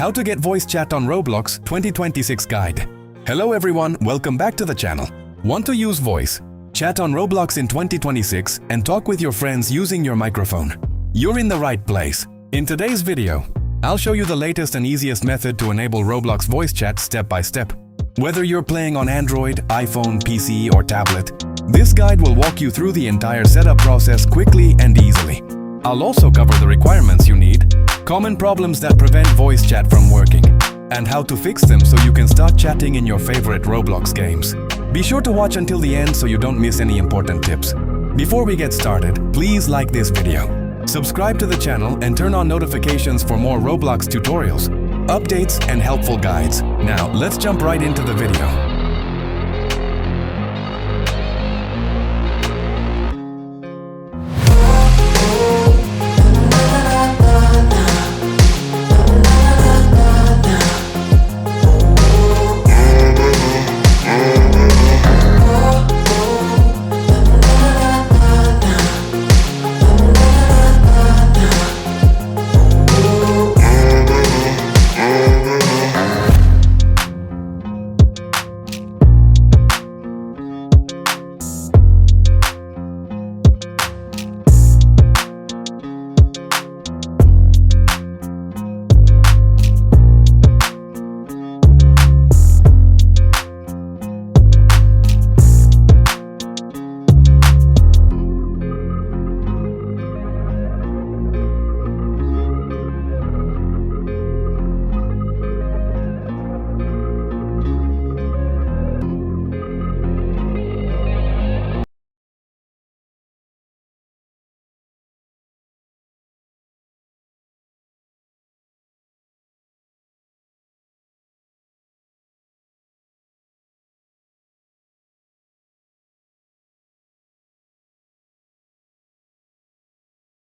How to get voice chat on Roblox 2026 guide. Hello everyone, welcome back to the channel. Want to use voice chat on Roblox in 2026 and talk with your friends using your microphone? You're in the right place. In today's video, I'll show you the latest and easiest method to enable Roblox voice chat step by step. Whether you're playing on Android, iPhone, PC or tablet, this guide will walk you through the entire setup process quickly and easily. I'll also cover the requirements you need, common problems that prevent voice chat from working, and how to fix them so you can start chatting in your favorite Roblox games. Be sure to watch until the end so you don't miss any important tips. Before we get started, please like this video, subscribe to the channel and turn on notifications for more Roblox tutorials, updates and helpful guides. Now, let's jump right into the video.